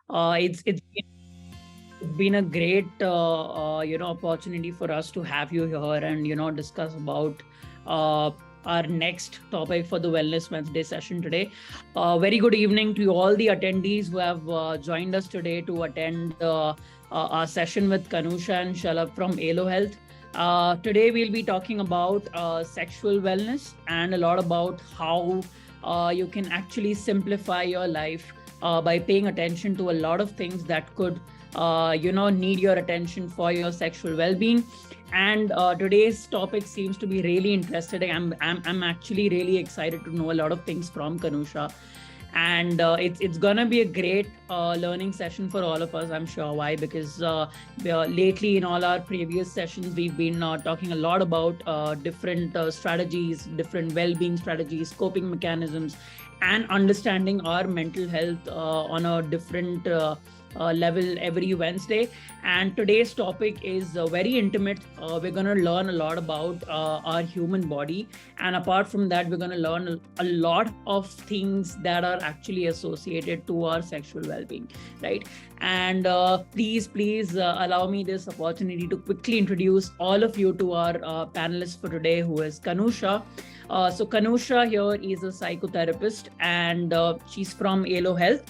It's been a great opportunity for us to have you here and discuss about uh, our next topic for the Wellness Wednesday session today. Very good evening to all the attendees who have joined us today to attend our session with Kanusha and Shalab from Allo Health. Today we'll be talking about sexual wellness and a lot about how you can actually simplify your life by paying attention to a lot of things that could need your attention for your sexual well-being. And today's topic seems to be really interesting. I'm actually really excited to know a lot of things from Kanusha, and it's gonna be a great learning session for all of us, I'm sure. Why? Because lately in all our previous sessions we've been talking a lot about different strategies, different well-being strategies, coping mechanisms, and understanding our mental health on a different level every Wednesday. And today's topic is very intimate. We're going to learn a lot about our human body. And apart from that, we're going to learn a lot of things that are actually associated to our sexual well-being, right? And please allow me this opportunity to quickly introduce all of you to our panelist for today, who is Kanusha. So Kanusha here is a psychotherapist, and she's from Allo Health,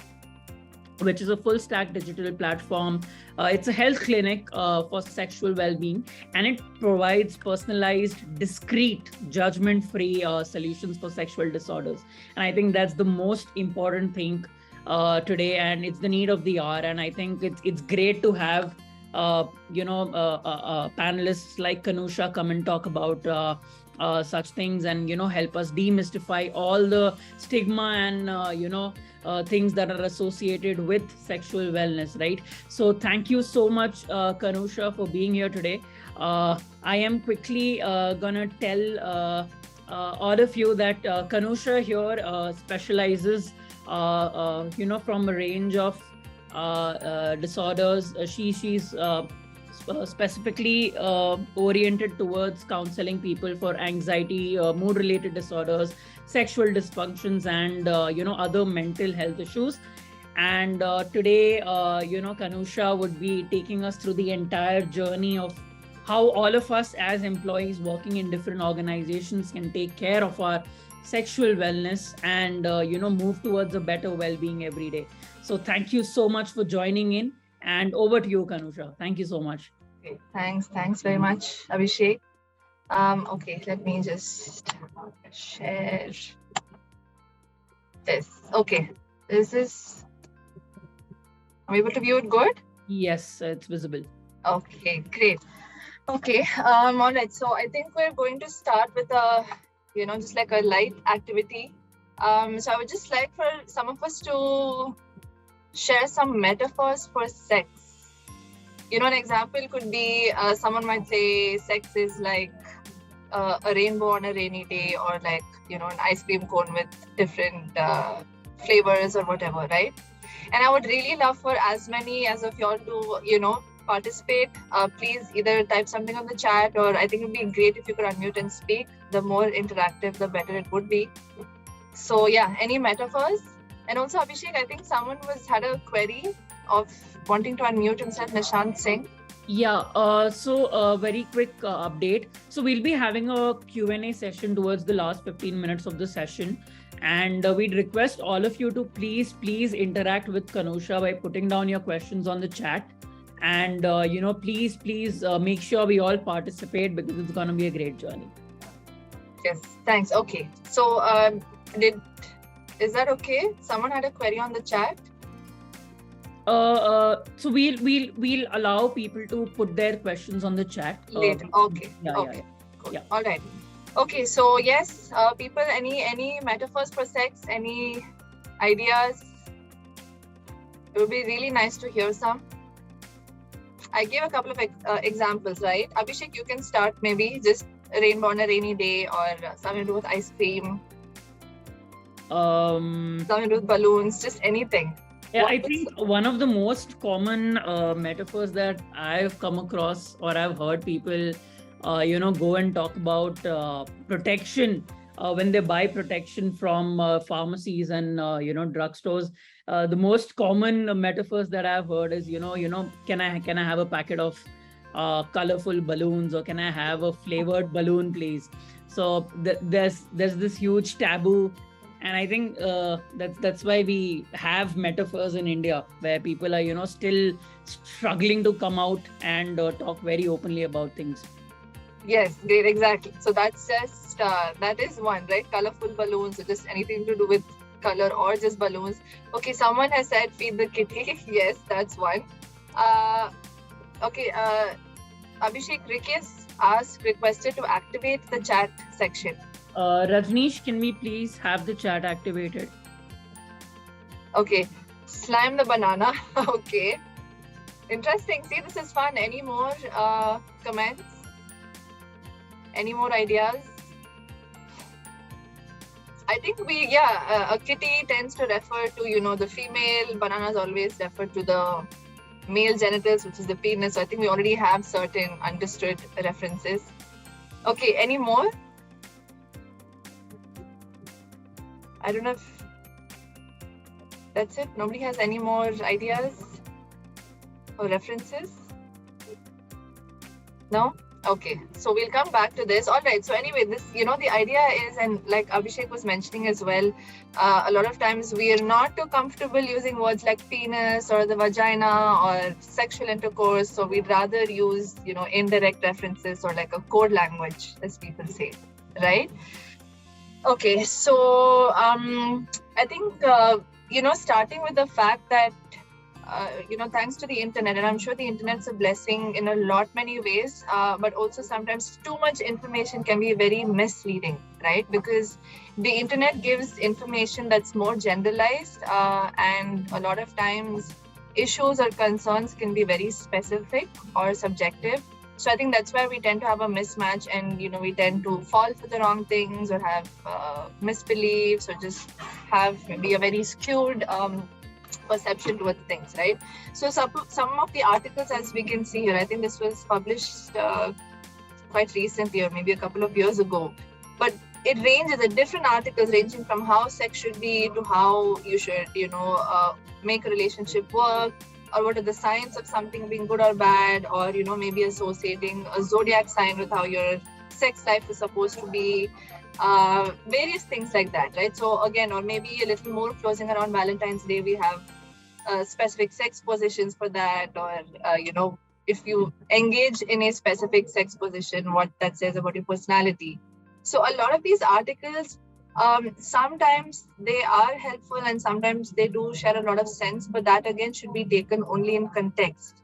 which is a full stack digital platform. It's a health clinic for sexual well-being, and it provides personalized, discreet, judgment-free solutions for sexual disorders. And I think that's the most important thing today, and it's the need of the hour. And I think it's great to have panelists like Kanusha come and talk about such things, and help us demystify all the stigma and things that are associated with sexual wellness, right? So thank you so much, Kanusha, for being here today. I am quickly gonna tell all of you that Kanusha here specializes from a range of disorders. She's specifically oriented towards counseling people for anxiety, mood related disorders, sexual dysfunctions, and other mental health issues. And today Kanusha would be taking us through the entire journey of how all of us as employees working in different organizations can take care of our sexual wellness and move towards a better well-being every day. So thank you so much for joining in, and over to you, Kanusha. Thank you so much. Okay, thanks very much, Abhishek. Okay, let me just share this. Okay, I'm able to view it good? Yes, it's visible. Okay, great. Okay, all right. So I think we're going to start with just like a light activity. So I would just like for some of us to share some metaphors for sex. An example could be someone might say sex is like a rainbow on a rainy day, or like an ice cream cone with different flavors or whatever, right? And I would really love for as many as of y'all to participate. Please either type something on the chat, or I think it would be great if you could unmute and speak. The more interactive, the better it would be. So yeah, any metaphors? And also, Abhishek, I think someone had a query of wanting to unmute himself, Nishant Singh. Yeah, so very quick update. So we'll be having a Q&A session towards the last 15 minutes of the session. And we'd request all of you to please interact with Kanusha by putting down your questions on the chat. And, please make sure we all participate, because it's going to be a great journey. Yes, thanks. Okay. So is that okay? Someone had a query on the chat. So we'll allow people to put their questions on the chat later. Okay. Yeah, okay. Yeah. Cool. Yeah. All right. Okay. So yes, people, any metaphors for sex? Any ideas? It would be really nice to hear some. I gave a couple of examples, right? Abhishek, you can start maybe just a rainbow on a rainy day, or something to do with ice cream. Something to do with balloons, just anything. Yeah, I think one of the most common metaphors that I've come across, or I've heard people, go and talk about protection when they buy protection from pharmacies and drugstores. The most common metaphors that I've heard is, can I have a packet of colorful balloons, or can I have a flavored balloon, please? So there's this huge taboo, and I think that's why we have metaphors in India, where people are still struggling to come out and talk very openly about things. Yes, great, exactly. So that's just that is one, right? Colorful balloons, or just anything to do with color, or just balloons. Okay, someone has said feed the kitty. Yes, that's one. Okay, Abhishek Rikis requested to activate the chat section. Rajneesh, can we please have the chat activated? Okay, slime the banana. Okay, interesting. See, this is fun. Any more comments? Any more ideas? I think a kitty tends to refer to, the female. Bananas always refer to the male genitals, which is the penis. So I think we already have certain understood references. Okay, any more? I don't know if that's it. Nobody has any more ideas or references? No? Okay, so we'll come back to this. All right, so anyway, this, the idea is, and like Abhishek was mentioning as well, a lot of times we are not too comfortable using words like penis or the vagina or sexual intercourse. So we'd rather use, indirect references, or like a code language, as people say, right? Okay, so I think, starting with the fact that, thanks to the internet, and I'm sure the internet's a blessing in a many ways, but also sometimes too much information can be very misleading, right? Because the internet gives information that's more generalized, and a lot of times issues or concerns can be very specific or subjective. So I think that's where we tend to have a mismatch, and we tend to fall for the wrong things, or have misbeliefs, or just have maybe a very skewed perception towards things, right? So some of the articles, as we can see here, I think this was published quite recently, or maybe a couple of years ago, but it ranges at different articles ranging from how sex should be to how you should make a relationship work, or what are the signs of something being good or bad, or maybe associating a zodiac sign with how your sex life is supposed to be, various things like that, right? So again, or maybe a little more closing around Valentine's Day, we have specific sex positions for that, or if you engage in a specific sex position, what that says about your personality. So a lot of these articles, sometimes they are helpful, and sometimes they do share a lot of sense, but that again should be taken only in context.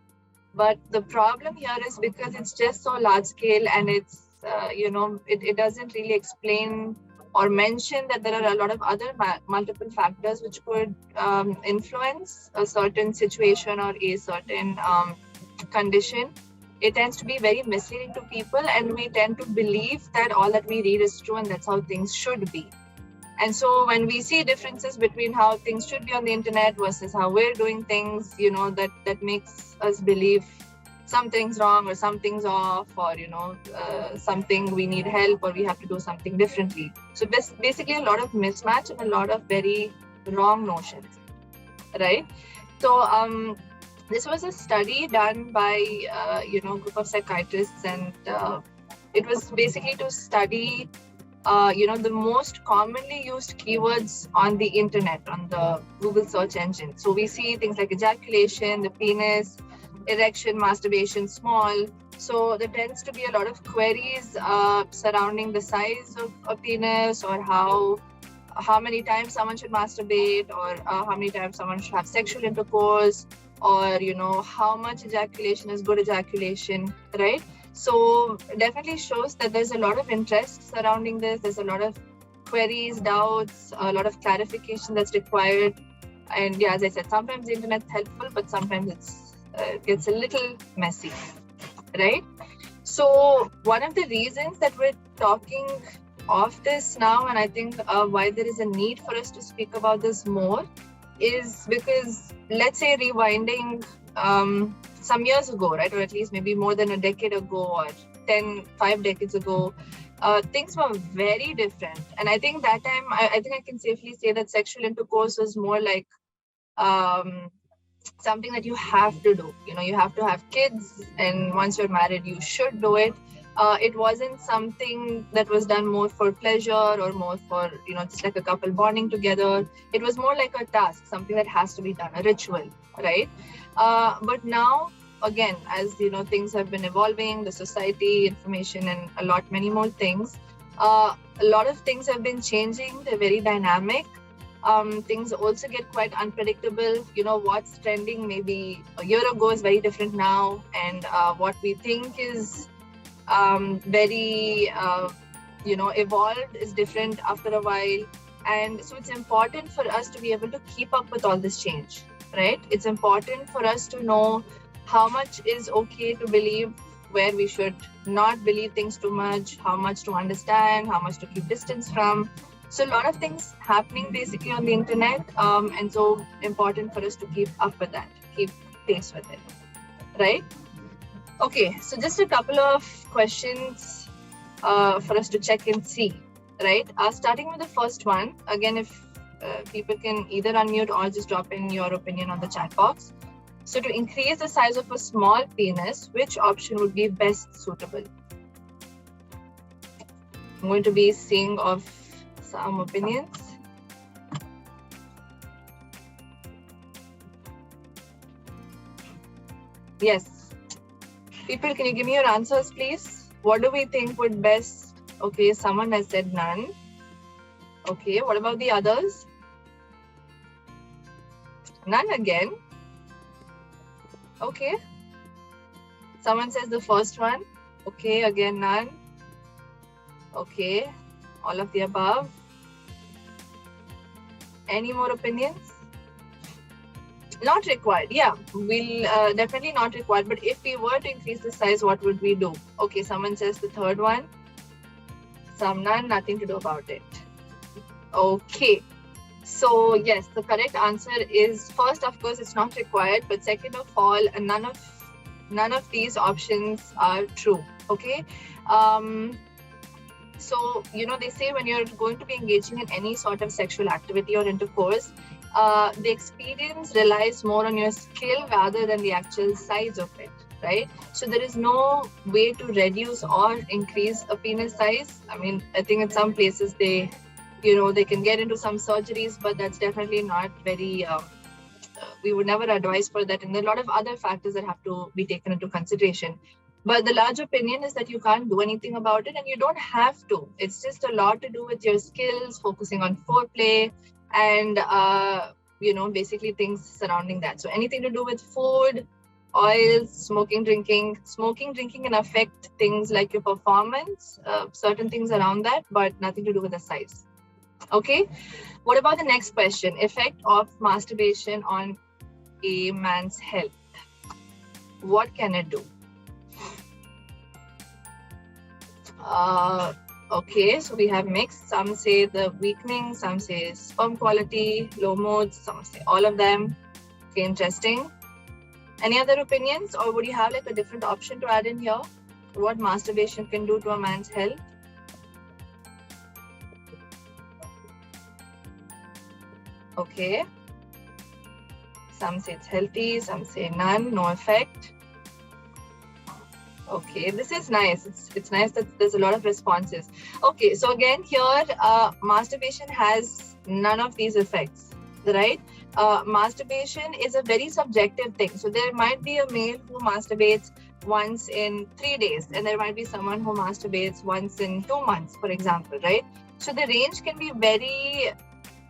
But the problem here is, because it's just so large scale, and it's it doesn't really explain or mention that there are a lot of other multiple factors which could influence a certain situation or a certain condition. It tends to be very misleading to people, and we tend to believe that all that we read is true, and that's how things should be. And so when we see differences between how things should be on the internet versus how we're doing things, that makes us believe something's wrong, or something's off, or something we need help, or we have to do something differently. So basically a lot of mismatch and a lot of very wrong notions, right? So this was a study done by a group of psychiatrists, and it was basically to study the most commonly used keywords on the internet, on the Google search engine. So we see things like ejaculation, the penis, erection, masturbation, small. So there tends to be a lot of queries surrounding the size of a penis, or how many times someone should masturbate, or how many times someone should have sexual intercourse, or how much ejaculation is good ejaculation, right? So definitely shows that there's a lot of interest surrounding this. There's a lot of queries, doubts, a lot of clarification that's required. And yeah, as I said, sometimes the internet's helpful, but sometimes it gets a little messy, right? So one of the reasons that we're talking of this now, and I think why there is a need for us to speak about this more, is because, let's say, rewinding some years ago, right, or at least maybe more than a decade ago, or 5 decades ago, things were very different. And I think that time, I think I can safely say that sexual intercourse was more like something that you have to do. You have to have kids, and once you're married, you should do it. It wasn't something that was done more for pleasure or more for, just like a couple bonding together. It was more like a task, something that has to be done, a ritual, right? But now, again, as things have been evolving, the society, information, and many more things, a lot of things have been changing. They're very dynamic. Things also get quite unpredictable. What's trending maybe a year ago is very different now, and what we think is very evolved is different after a while. And so it's important for us to be able to keep up with all this change, right? It's important for us to know how much is okay to believe, where we should not believe things too much, how much to understand, how much to keep distance from. So a lot of things happening basically on the internet, and so important for us to keep up with that, keep pace with it, right? Okay, so just a couple of questions for us to check and see, right? Starting with the first one, again, if people can either unmute or just drop in your opinion on the chat box. So to increase the size of a small penis, which option would be best suitable? I'm going to be seeing of some opinions. Yes. People, can you give me your answers, please? What do we think would best? Okay, someone has said none. Okay, what about the others? None again. Okay. Someone says the first one. Okay, again, none. Okay, all of the above. Any more opinions? Not required. Yeah, we'll definitely not required. But if we were to increase the size, what would we do? Okay, someone says the third one. Some none, nothing to do about it. Okay. So yes, the correct answer is first, of course, it's not required. But second of all, none of these options are true. Okay. So, they say when you're going to be engaging in any sort of sexual activity or intercourse, the experience relies more on your skill rather than the actual size of it, right? So there is no way to reduce or increase a penis size. I mean, I think in some places they can get into some surgeries, but that's definitely not very, we would never advise for that. And there are a lot of other factors that have to be taken into consideration. But the large opinion is that you can't do anything about it, and you don't have to. It's just a lot to do with your skills, focusing on foreplay, and basically things surrounding that. So anything to do with food, oils, smoking, drinking can affect things like your performance, certain things around that, but nothing to do with the size. Okay. What about the next question? Effect of masturbation on a man's health. What can it do? Okay, so we have mixed. Some say the weakening, some say sperm quality, low moods, some say all of them. Okay, interesting. Any other opinions, or would you have like a different option to add in here? What masturbation can do to a man's health? Okay. Some say it's healthy, some say none, no effect. Okay, this is nice. It's nice that there's a lot of responses. Okay, so again here, masturbation has none of these effects, right? Masturbation is a very subjective thing. So there might be a male who masturbates once in 3 days, and there might be someone who masturbates once in 2 months, for example, right? So the range can be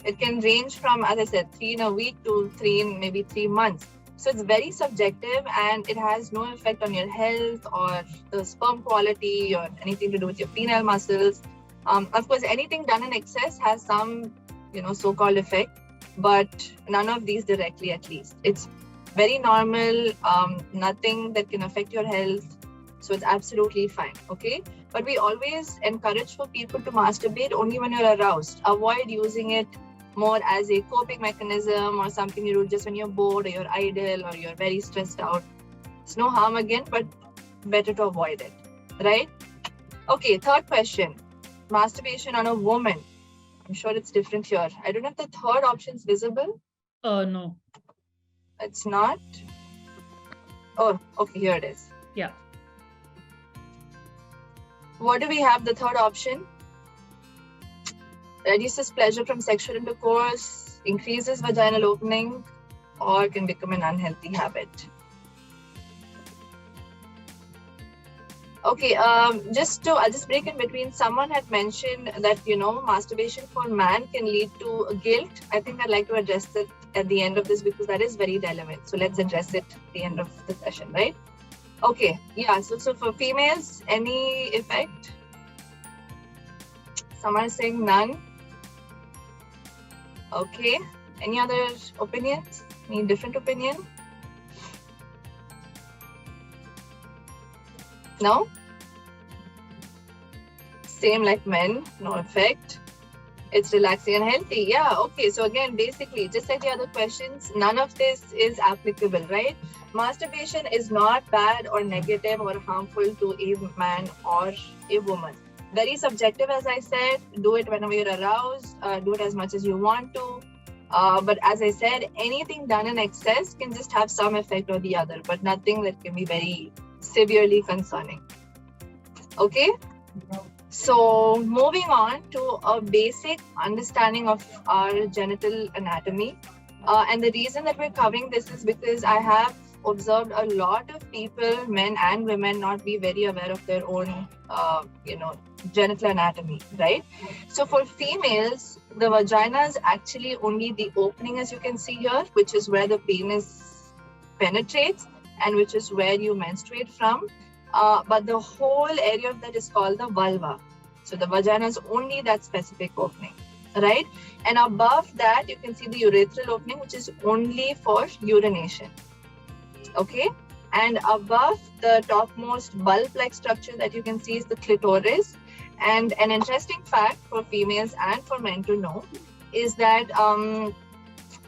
it can range from, as I said, 3 in a week to 3 in maybe 3 months. So it's very subjective, and it has no effect on your health or the sperm quality or anything to do with your penile muscles. Of course, anything done in excess has some, so-called effect, but none of these directly, at least. It's very normal, nothing that can affect your health. So it's absolutely fine, okay? But we always encourage for people to masturbate only when you're aroused. Avoid using it more as a coping mechanism or something you do just when you're bored or you're idle or you're very stressed out. It's no harm again, but better to avoid it, right? Okay, third question. Masturbation on a woman. I'm sure it's different here. I don't know if the third option is visible. No. It's not. Oh, okay, here it is. Yeah. What do we have? The third option. Reduces pleasure from sexual intercourse, increases vaginal opening, or can become an unhealthy habit. Okay, I'll just break in between. Someone had mentioned that, masturbation for man can lead to guilt. I think I'd like to address it at the end of this because that is very relevant. So let's address it at the end of the session, right? Okay, yeah, so for females, any effect? Someone is saying none. Okay, any other opinions? Any different opinion? No? Same like men, no effect. It's relaxing and healthy. Yeah, okay. So again, basically, just like the other questions, none of this is applicable, right? Masturbation is not bad or negative or harmful to a man or a woman. Very subjective, as I said. Do it whenever you're aroused. Do it as much as you want to. But as I said, anything done in excess can just have some effect or the other, but nothing that can be very severely concerning. Okay? So moving on to a basic understanding of our genital anatomy. And the reason that we're covering this is because I have observed a lot of people, men and women, not be very aware of their own, genital anatomy, right? So for females, the vagina is actually only the opening, as you can see here, which is where the penis penetrates and which is where you menstruate from. But the whole area of that is called the vulva. So the vagina is only that specific opening, right? And above that, you can see the urethral opening, which is only for urination. Okay? And above the topmost bulb-like structure that you can see is the clitoris. And an interesting fact for females and for men to know is that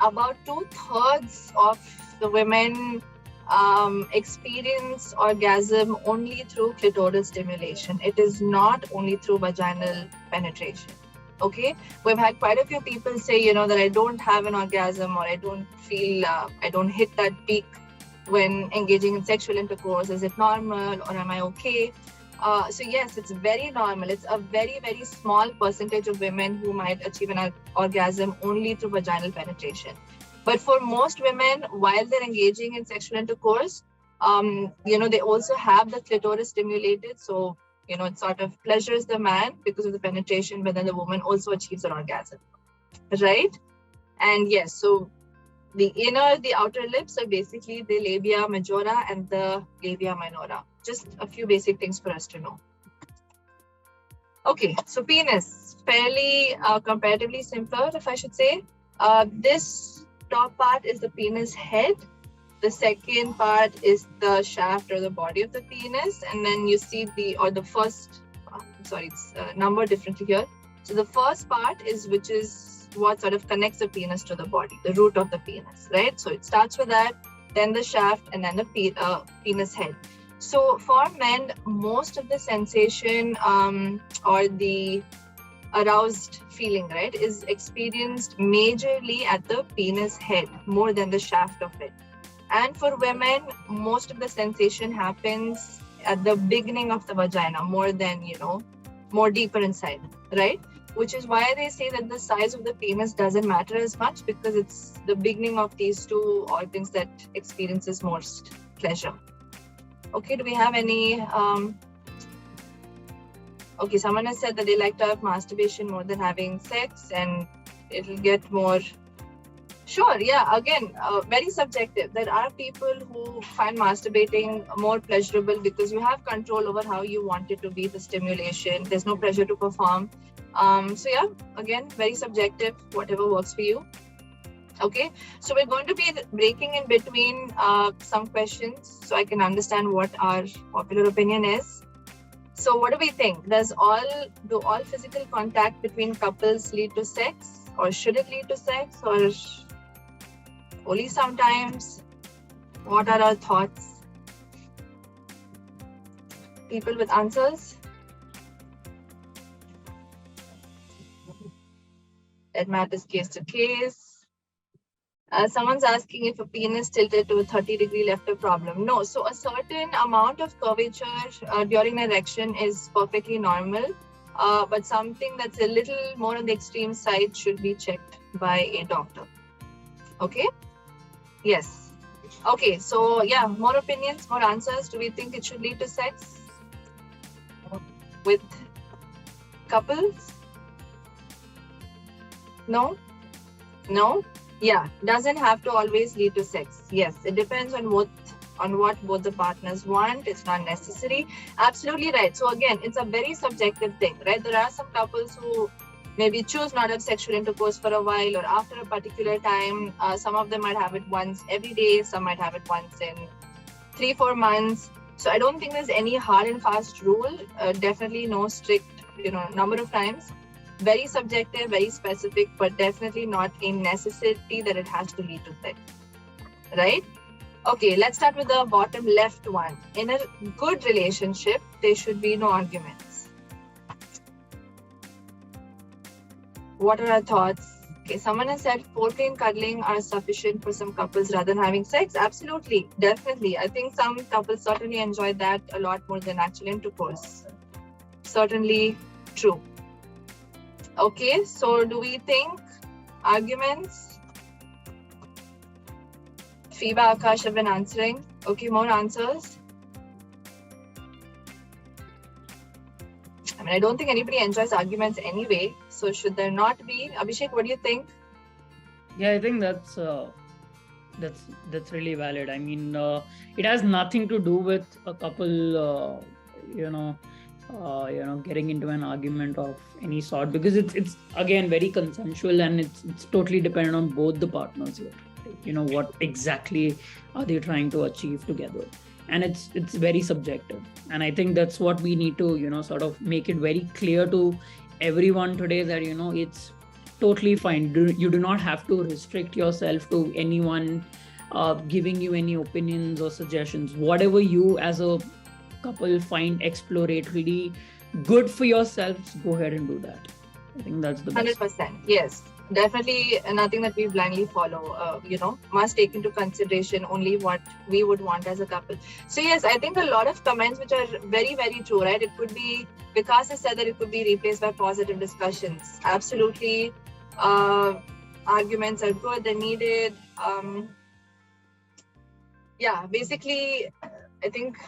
about 2/3 of the women experience orgasm only through clitoral stimulation. It is not only through vaginal penetration. Okay, we've had quite a few people say, that I don't have an orgasm, or I don't feel, I don't hit that peak when engaging in sexual intercourse. Is it normal, or am I okay? So yes, it's very normal. It's a very, very small percentage of women who might achieve an orgasm only through vaginal penetration. But for most women, while they're engaging in sexual intercourse, they also have the clitoris stimulated. So, it sort of pleasures the man because of the penetration, but then the woman also achieves an orgasm, right? And yes, so the outer lips are basically the labia majora and the labia minora. Just a few basic things for us to know. Okay, so penis, fairly comparatively simpler, if I should say. This top part is the penis head. The second part is the shaft or the body of the penis. And then you see the first, it's numbered differently here. So the first part which is what sort of connects the penis to the body, the root of the penis, right? So it starts with that, then the shaft, and then the penis head. So for men, most of the sensation or the aroused feeling, right, is experienced majorly at the penis head more than the shaft of it. And for women, most of the sensation happens at the beginning of the vagina more than, more deeper inside, right? Which is why they say that the size of the penis doesn't matter as much, because it's the beginning of these two organs that experiences most pleasure. Okay, do we have any... Okay, someone has said that they like to have masturbation more than having sex, and it'll get more... Sure, yeah, again, very subjective. There are people who find masturbating more pleasurable because you have control over how you want it to be, the stimulation. There's no pressure to perform. So yeah, again, very subjective, whatever works for you. Okay, so we're going to be breaking in between some questions so I can understand what our popular opinion is. So what do we think? Do all physical contact between couples lead to sex, or should it lead to sex, or only sometimes? What are our thoughts? People with answers? That matters case to case. Someone's asking if a penis tilted to a 30-degree left a problem. No, so a certain amount of curvature during erection is perfectly normal, but something that's a little more on the extreme side should be checked by a doctor. Okay? Yes. Okay, so yeah, more opinions, more answers. Do we think it should lead to sex with couples? No? No? Yeah, doesn't have to always lead to sex. Yes, it depends on what both the partners want. It's not necessary. Absolutely right. So again, it's a very subjective thing, right? There are some couples who maybe choose not to have sexual intercourse for a while or after a particular time. Some of them might have it once every day. Some might have it once in 3-4 months. So I don't think there's any hard and fast rule. Definitely no strict, number of times. Very subjective, very specific, but definitely not a necessity that it has to lead to sex, right? Okay, let's start with the bottom left one. In a good relationship, there should be no arguments. What are our thoughts? Okay, someone has said foreplay and cuddling are sufficient for some couples rather than having sex. Absolutely, definitely. I think some couples certainly enjoy that a lot more than actual intercourse. Certainly true. Okay, so do we think arguments? Fiba, Akash have been answering. Okay, more answers. I don't think anybody enjoys arguments anyway. So should there not be? Abhishek, what do you think? Yeah, I think that's really valid. I mean, it has nothing to do with a couple, getting into an argument of any sort, because it's again very consensual and it's totally dependent on both the partners here. What exactly are they trying to achieve together, and it's very subjective. And I think that's what we need to sort of make it very clear to everyone today that it's totally fine. You do not have to restrict yourself to anyone giving you any opinions or suggestions. Whatever you as a couple find exploratory good for yourselves, go ahead and do that. I think that's the best. 100%. Yes, definitely nothing that we blindly follow. Must take into consideration only what we would want as a couple. So yes, I think a lot of comments which are very, very true, right? It could be, Vikas has said that it could be replaced by positive discussions. Absolutely. Arguments are good, they're needed. Basically, I think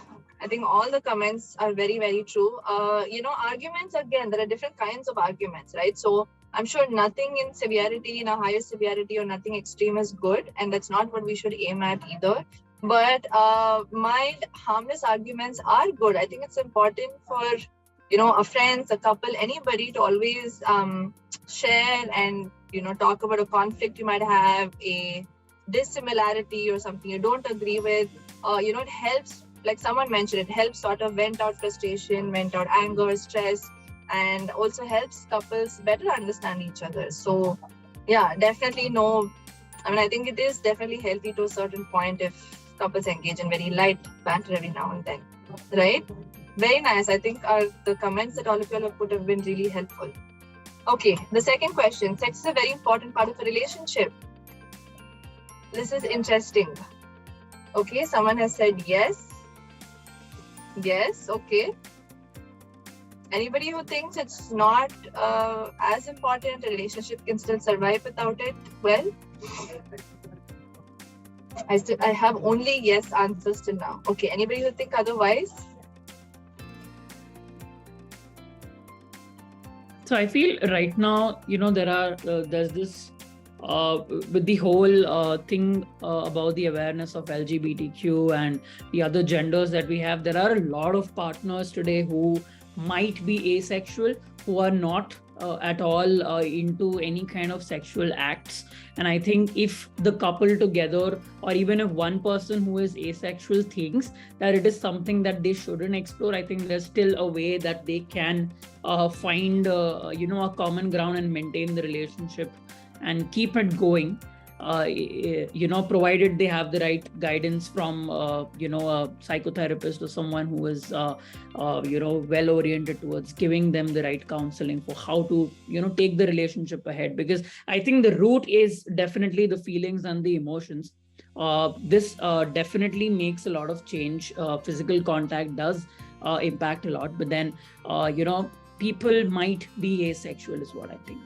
all the comments are very, very true. Arguments, again, there are different kinds of arguments, right? So I'm sure nothing in severity, in a higher severity or nothing extreme is good. And that's not what we should aim at either. But mild, harmless arguments are good. I think it's important for, a friends, a couple, anybody to always share and, talk about a conflict you might have, a dissimilarity or something you don't agree with. It helps. Like someone mentioned, it helps sort of vent out frustration, vent out anger, stress, and also helps couples better understand each other. So yeah, definitely no. I think it is definitely healthy to a certain point if couples engage in very light banter every now and then, right? Very nice. I think the comments that all of you have put have been really helpful. Okay, the second question. Sex is a very important part of a relationship. This is interesting. Okay, someone has said yes. Yes, okay. Anybody who thinks it's not as important, a relationship can still survive without it? Well, I have only yes answers till now. Okay, anybody who think otherwise? So I feel right now, there's this with the whole thing about the awareness of LGBTQ and the other genders that we have, there are a lot of partners today who might be asexual, who are not at all into any kind of sexual acts. And I think if the couple together, or even if one person who is asexual thinks that it is something that they shouldn't explore, I think there's still a way that they can find a common ground and maintain the relationship and keep it going. provided they have the right guidance from a psychotherapist or someone who is well oriented towards giving them the right counseling for how to take the relationship ahead. Because I think the root is definitely the feelings and the emotions. This definitely makes a lot of change. Physical contact does impact a lot, but then people might be asexual is what I think.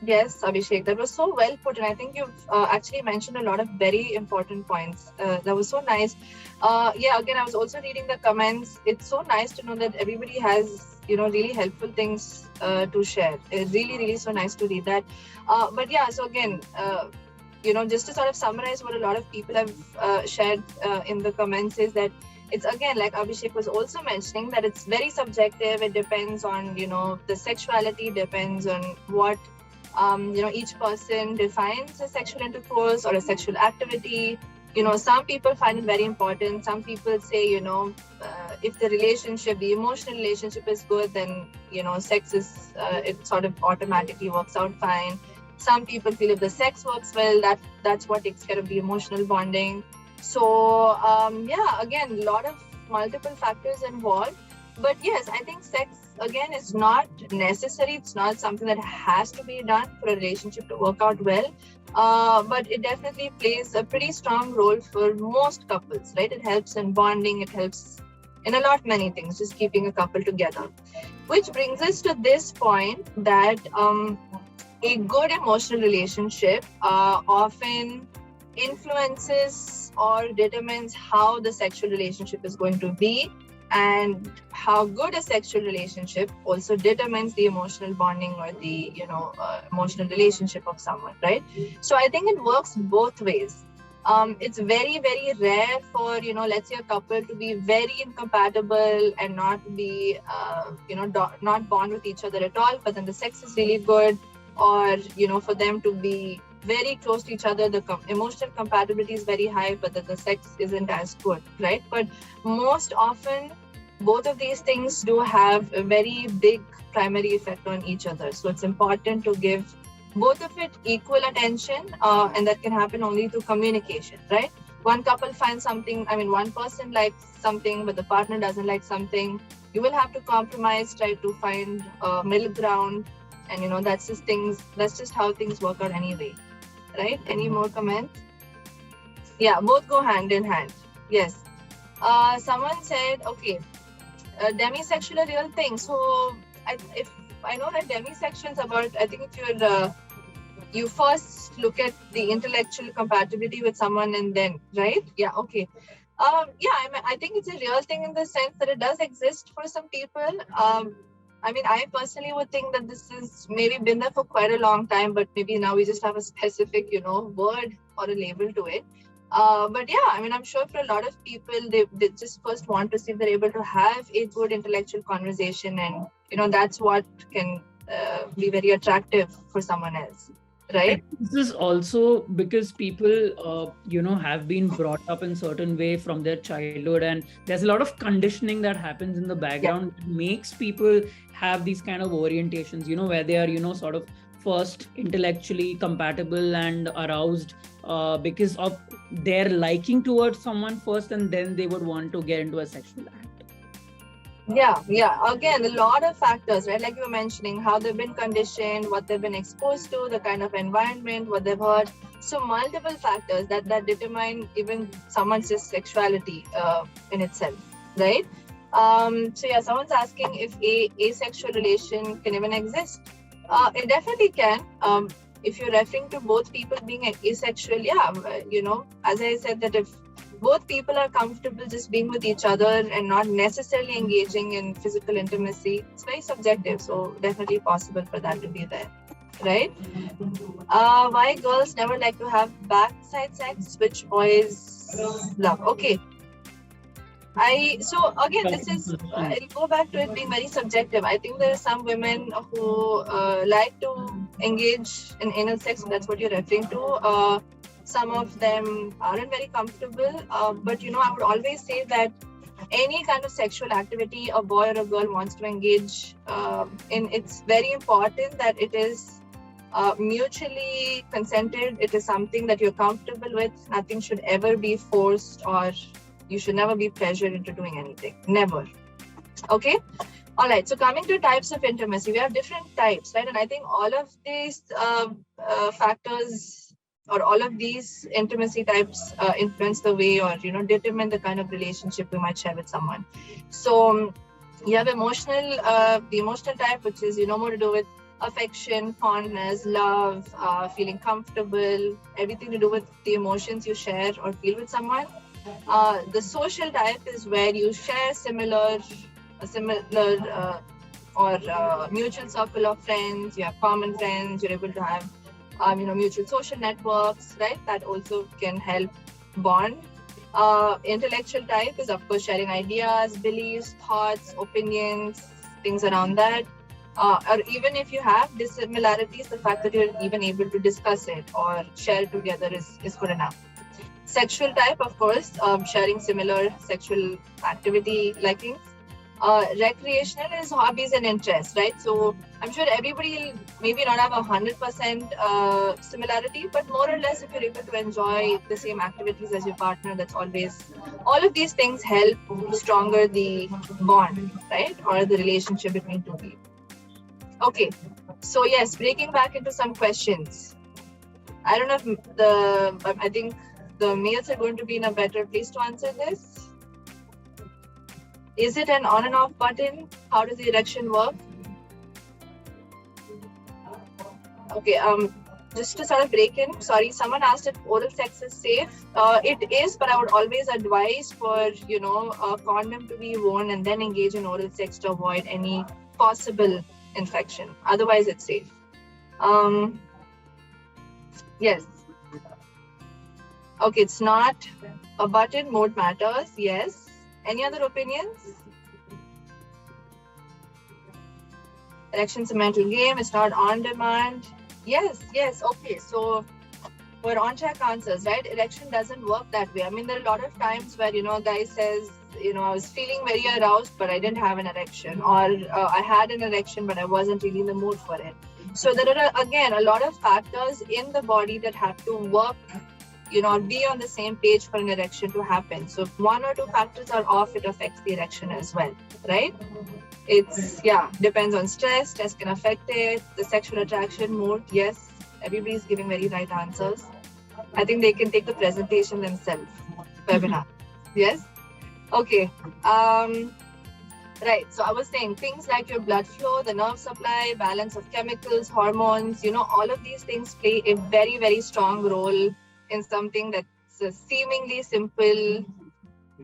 Yes, Abhishek, that was so well put, and I think you've actually mentioned a lot of very important points. That was so nice. Again, I was also reading the comments. It's so nice to know that everybody has, really helpful things to share. It's really, really so nice to read that. So again, just to sort of summarize what a lot of people have shared in the comments is that it's again, like Abhishek was also mentioning, that it's very subjective. It depends on, the sexuality, depends on what each person defines a sexual intercourse or a sexual activity. Some people find it very important. Some people say, if the emotional relationship is good, then, sex is, it sort of automatically works out fine. Some people feel if the sex works well, that's what takes care of the emotional bonding. So, again, a lot of multiple factors involved. But yes, I think sex, again, is not necessary. It's not something that has to be done for a relationship to work out well. But it definitely plays a pretty strong role for most couples, right? It helps in bonding. It helps in a lot many things, just keeping a couple together. Which brings us to this point that a good emotional relationship often influences or determines how the sexual relationship is going to be. And how good a sexual relationship also determines the emotional bonding or the emotional relationship of someone, right? So I think it works both ways. It's very, very rare for let's say a couple to be very incompatible and not be not bond with each other at all, but then the sex is really good, or for them to be very close to each other, the emotional compatibility is very high, but the sex isn't as good, right? But most often, both of these things do have a very big primary effect on each other. So it's important to give both of it equal attention, and that can happen only through communication, right? One couple finds something, one person likes something, but the partner doesn't like something. You will have to compromise, try to find a middle ground, and that's just how things work out anyway, right? Any more comments? Yeah, both go hand in hand. Yes. Someone said, okay, demisexual a real thing. So if I know that demisexual is about, I think if you first look at the intellectual compatibility with someone and then, right? Yeah, okay. I think it's a real thing in the sense that it does exist for some people. I personally would think that this has maybe been there for quite a long time, but maybe now we just have a specific, word or a label to it. I'm sure for a lot of people, they just first want to see if they're able to have a good intellectual conversation, and that's what can be very attractive for someone else, right? This is also because people, have been brought up in certain way from their childhood, and there's a lot of conditioning that happens in the background that makes people have these kind of orientations, where they are, sort of first intellectually compatible and aroused because of their liking towards someone first, and then they would want to get into a sexual act. Yeah. Again, a lot of factors, right? Like you were mentioning, how they've been conditioned, what they've been exposed to, the kind of environment, what they've heard. So multiple factors that determine even someone's just sexuality in itself, right? Someone's asking if a asexual relation can even exist. It definitely can. If you're referring to both people being asexual, as I said, that if both people are comfortable just being with each other and not necessarily engaging in physical intimacy, it's very subjective. So definitely possible for that to be there, right? Why girls never like to have backside sex, which boys love? Okay. This is, I'll go back to it being very subjective. I think there are some women who like to engage in anal sex, so that's what you're referring to. Some of them aren't very comfortable, but I would always say that any kind of sexual activity a boy or a girl wants to engage in, it's very important that it is mutually consented. It is something that you're comfortable with. Nothing should ever be forced, or you should never be pressured into doing anything. Never. Okay. All right. So coming to types of intimacy, we have different types, right? And I think all of these factors, or all of these intimacy types influence the way, or determine the kind of relationship we might share with someone. So you have emotional, the emotional type, which is more to do with affection, fondness, love, feeling comfortable, everything to do with the emotions you share or feel with someone. The social type is where you share similar or mutual circle of friends. You have common friends. You're able to have mutual social networks, right? That also can help bond. Intellectual type is, of course, sharing ideas, beliefs, thoughts, opinions, things around that. Or even if you have dissimilarities, the fact that you're even able to discuss it or share it together is good enough. Sexual type, of course, sharing similar sexual activity likings. Recreational is hobbies and interests, right? So I'm sure everybody will maybe not have 100% similarity, but more or less, if you're able to enjoy the same activities as your partner, that's always, all of these things help stronger the bond, right? Or the relationship between two people. Okay, so yes, breaking back into some questions. I don't know if I think the males are going to be in a better place to answer this. Is it an on and off button? How does the erection work? Okay, just to sort of break in, sorry, someone asked if oral sex is safe. It is, but I would always advise for, a condom to be worn and then engage in oral sex to avoid any possible infection. Otherwise, it's safe. Yes. Okay, it's not a button. Mode matters. Yes. Any other opinions? Erection's a mental game. It's not on demand. Yes. Okay. So for on-track answers, right? Erection doesn't work that way. I mean, there are a lot of times where, a guy says, I was feeling very aroused, but I didn't have an erection, or I had an erection, but I wasn't really in the mood for it. So there are, again, a lot of factors in the body that have to work, be on the same page for an erection to happen. So if one or two factors are off, it affects the erection as well, right? It's, depends on stress. Stress can affect it. The sexual attraction, mood, yes. Everybody's giving very right answers. I think they can take the presentation themselves. Webinar. Yes? Okay. Right. So I was saying things like your blood flow, the nerve supply, balance of chemicals, hormones, all of these things play a very, very strong role in something that's a seemingly simple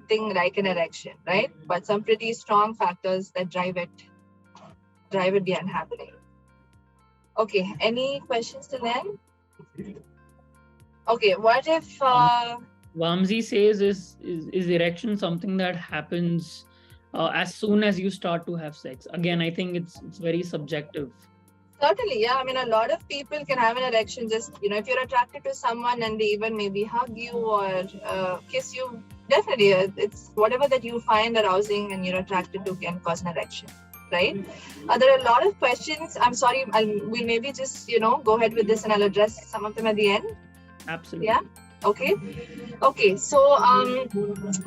thing like an erection, right? But some pretty strong factors that drive it beyond happening. Okay, any questions to them? Okay, what if Vamsi says is erection something that happens as soon as you start to have sex? Again, I think it's very subjective. Certainly, yeah. I mean, a lot of people can have an erection just, if you're attracted to someone and they even maybe hug you or kiss you, definitely, it's whatever that you find arousing and you're attracted to can cause an erection, right? There are a lot of questions. I'm sorry, we'll maybe just, go ahead with this and I'll address some of them at the end. Absolutely. Yeah. Okay. So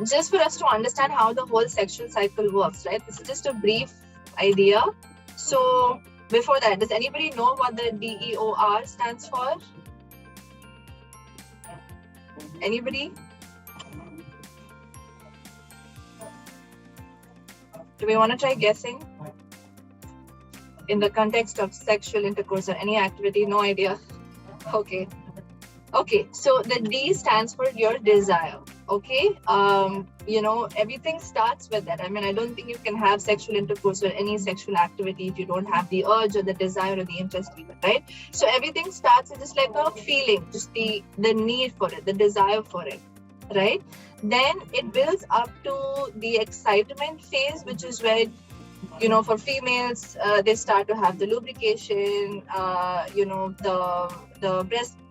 just for us to understand how the whole sexual cycle works, right? This is just a brief idea. So before that, does anybody know what the DEOR stands for? Anybody? Do we want to try guessing? In the context of sexual intercourse or any activity, no idea. Okay, so the D stands for your desire. Okay, everything starts with that. I mean, I don't think you can have sexual intercourse or any sexual activity if you don't have the urge or the desire or the interest even, right? So everything starts with just like a feeling, just the need for it, the desire for it, right? Then it builds up to the excitement phase, which is where, for females, they start to have the lubrication,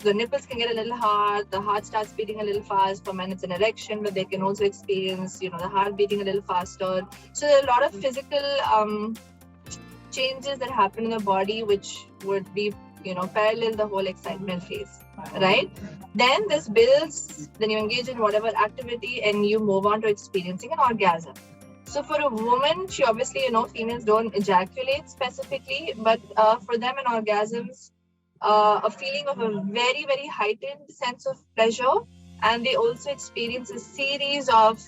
the nipples can get a little hard, the heart starts beating a little fast. For men, it's an erection, but they can also experience, the heart beating a little faster. So there are a lot of physical changes that happen in the body, which would be parallel the whole excitement phase, right? Then this builds, then you engage in whatever activity and you move on to experiencing an orgasm. So for a woman, she obviously, females don't ejaculate specifically, but for them, an orgasm's a feeling of a very, very heightened sense of pleasure. And they also experience a series of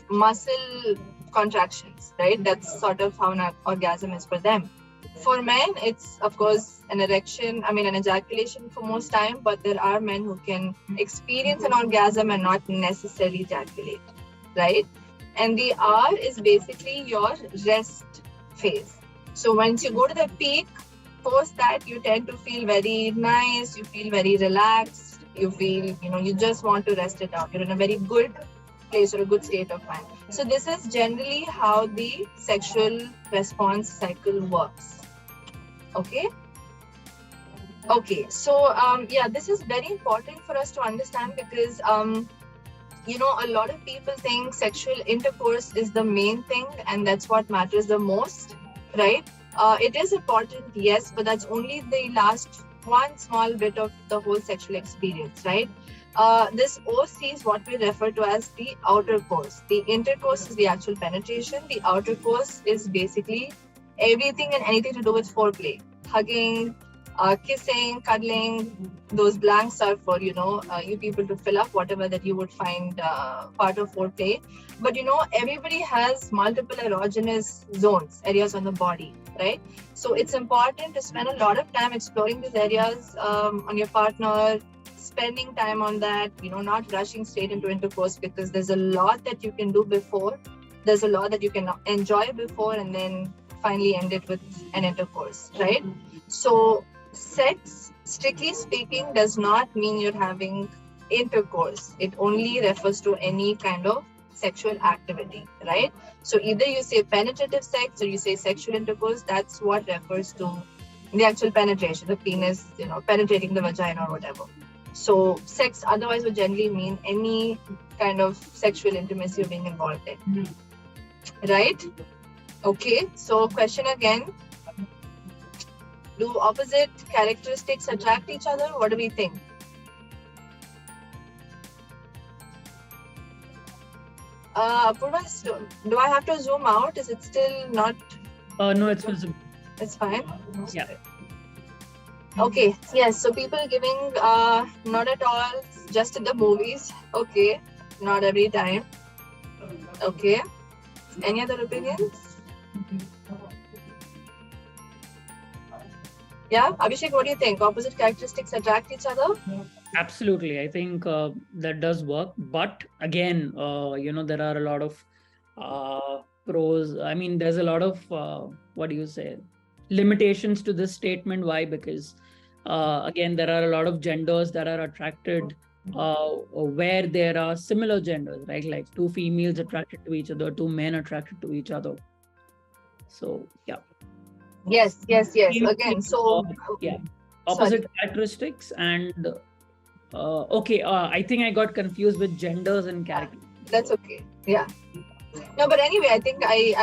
muscle contractions, right? That's sort of how an orgasm is for them. For men, it's of course an ejaculation for most time, but there are men who can experience an orgasm and not necessarily ejaculate, right? And the R is basically your rest phase. So once you go to the peak, post that you tend to feel very nice, you feel very relaxed, you feel, you just want to rest it out. You're in a very good place or a good state of mind. So this is generally how the sexual response cycle works. Okay. So this is very important for us to understand because a lot of people think sexual intercourse is the main thing and that's what matters the most, right? It is important, yes, but that's only the last one small bit of the whole sexual experience, right? This OC is what we refer to as the outer course. The intercourse is the actual penetration. The outer course is basically everything and anything to do with foreplay, hugging, kissing, cuddling. Those blanks are for, you people to fill up whatever that you would find part of foreplay. But, everybody has multiple erogenous zones, areas on the body, right? So it's important to spend a lot of time exploring these areas on your partner, spending time on that, not rushing straight into intercourse because there's a lot that you can do before. There's a lot that you can enjoy before and then finally end it with an intercourse, right? So sex, strictly speaking, does not mean you're having intercourse. It only refers to any kind of sexual activity, right? So either you say penetrative sex or you say sexual intercourse, that's what refers to the actual penetration, the penis, penetrating the vagina or whatever. So sex otherwise would generally mean any kind of sexual intimacy you're being involved in, right? Okay, so question again. Do opposite characteristics attract each other? What do we think? Apurva, do I have to zoom out? Is it still not? No, it's visible. It's fine? Yeah. Okay, yes, so people giving not at all, just in the movies. Okay, not every time. Okay, any other opinions? Yeah, Abhishek, what do you think? Opposite characteristics attract each other? Absolutely. I think that does work. But again, there are a lot of pros. I mean, there's a lot of, limitations to this statement. Why? Because, again, there are a lot of genders that are attracted where there are similar genders, right? Like two females attracted to each other, two men attracted to each other. So, yeah. Yes. Again, so opposite characteristics and I think I got confused with genders and characters. That's okay. Yeah. No, but anyway, I think I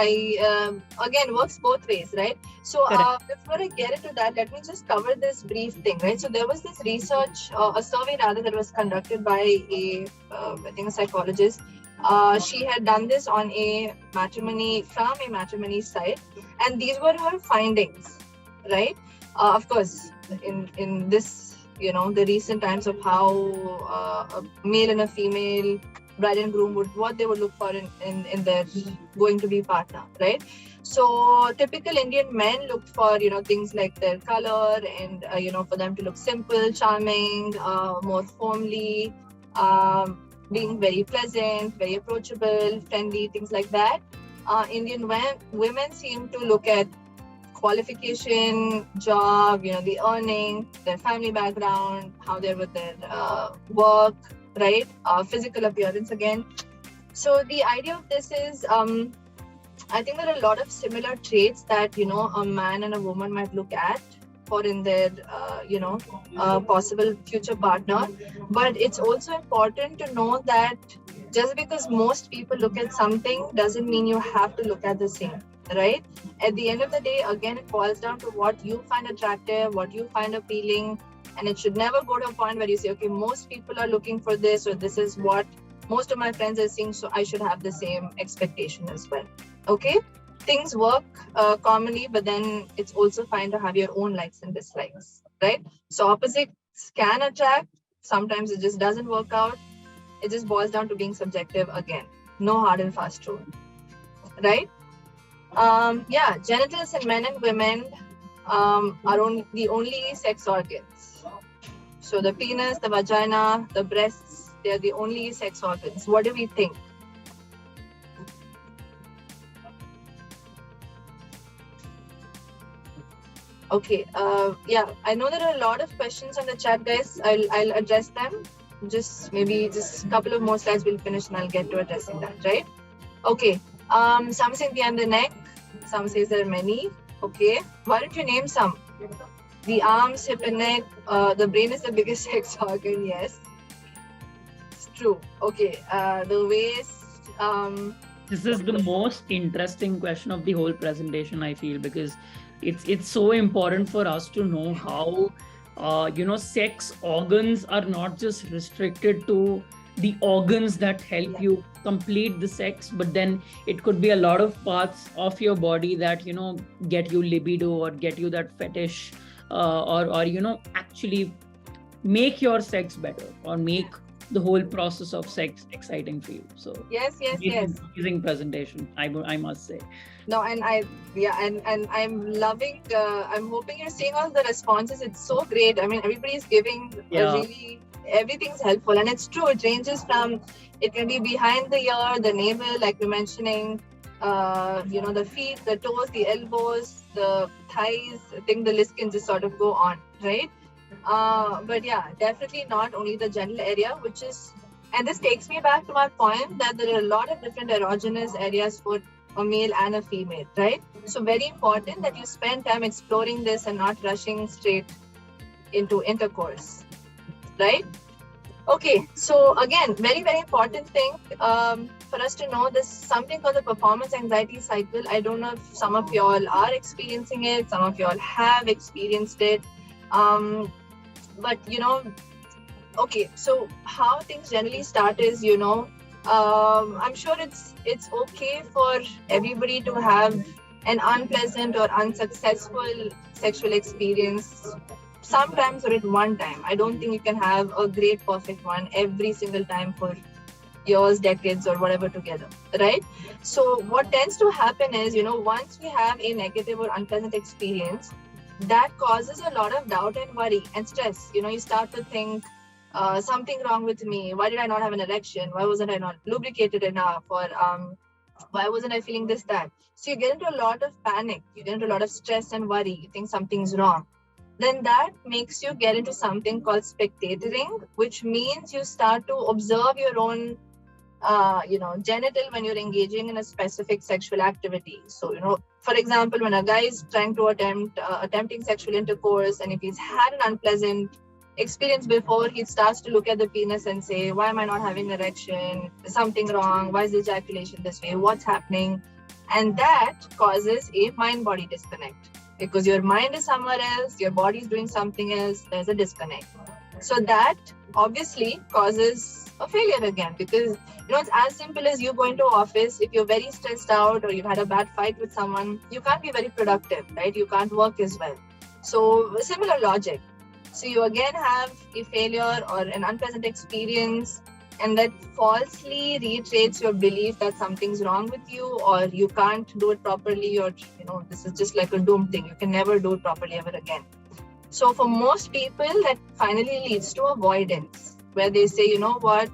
again works both ways, right? So before I get into that, let me just cover this brief thing, right? So there was this research, a survey rather, that was conducted by a psychologist. She had done this on from a matrimony site, and these were her findings, right? Of course, in this, the recent times of how a male and a female, bride and groom what they would look for in their going to be partner, right? So typical Indian men looked for, things like their color and, for them to look simple, charming, more homely, being very pleasant, very approachable, friendly, things like that. Indian women seem to look at qualification, job, the earning, their family background, how they're with their work, right? Physical appearance again. So the idea of this is, I think there are a lot of similar traits that, a man and a woman might look at for in their, possible future partner. But it's also important to know that Just because most people look at something doesn't mean you have to look at the same, right? At the end of the day, again, it boils down to what you find attractive, what you find appealing, and it should never go to a point where you say, okay, most people are looking for this, or this is what most of my friends are seeing, so I should have the same expectation as well. Okay? Things work commonly, but then it's also fine to have your own likes and dislikes, right? So opposites can attract. Sometimes it just doesn't work out. It just boils down to being subjective again. No hard and fast rule, right? Genitals in men and women are the only sex organs. So the penis, the vagina, the breasts, they're the only sex organs. What do we think? Okay, I know there are a lot of questions on the chat, guys. I'll address them. Just a couple of more slides we'll finish and I'll get to addressing that, right? Okay, some say behind the neck, some say there are many. Okay, why don't you name some? The arms, hip and neck, the brain is the biggest sex organ, yes. It's true. Okay, the waist. This is the most interesting question of the whole presentation, I feel, because it's so important for us to know how sex organs are not just restricted to the organs that help you complete the sex, but then it could be a lot of parts of your body that get you libido or get you that fetish, or actually make your sex better or make the whole process of sex exciting for you. So yes. Amazing presentation, I must say. No, and I'm loving. I'm hoping you're seeing all the responses. It's so great. I mean, everybody's giving everything's helpful, and it's true. It ranges from, it can be behind the ear, the navel, like we're mentioning, the feet, the toes, the elbows, the thighs. I think the list can just sort of go on, right? But yeah, definitely not only the genital area, and this takes me back to my point that there are a lot of different erogenous areas for a male and a female, right? So very important that you spend time exploring this and not rushing straight into intercourse, right? Okay, so again, very, very important thing for us to know, this something called the performance anxiety cycle. I don't know if some of y'all are experiencing it, some of y'all have experienced it. But okay, so how things generally start is, I'm sure it's okay for everybody to have an unpleasant or unsuccessful sexual experience sometimes or at one time. I don't think you can have a great perfect one every single time for years, decades, or whatever together, right? So what tends to happen is, once we have a negative or unpleasant experience, that causes a lot of doubt and worry and stress. You start to think, something wrong with me. Why did I not have an erection? Why wasn't I not lubricated enough? Or why wasn't I feeling this, that? So you get into a lot of panic. You get into a lot of stress and worry. You think something's wrong. Then that makes you get into something called spectatoring, which means you start to observe your own genital when you're engaging in a specific sexual activity. So, for example, when a guy is trying to attempting sexual intercourse, and if he's had an unpleasant experience before, he starts to look at the penis and say, why am I not having an erection? Is something wrong? Why is the ejaculation this way? What's happening? And that causes a mind-body disconnect, because your mind is somewhere else, your body is doing something else, there's a disconnect. So that obviously causes a failure again, because it's as simple as you going to office. If you're very stressed out or you've had a bad fight with someone, you can't be very productive, right? You can't work as well. So similar logic. So you again have a failure or an unpleasant experience, and that falsely reiterates your belief that something's wrong with you, or you can't do it properly, or this is just like a doomed thing. You can never do it properly ever again. So for most people, that finally leads to avoidance, where they say, you know what,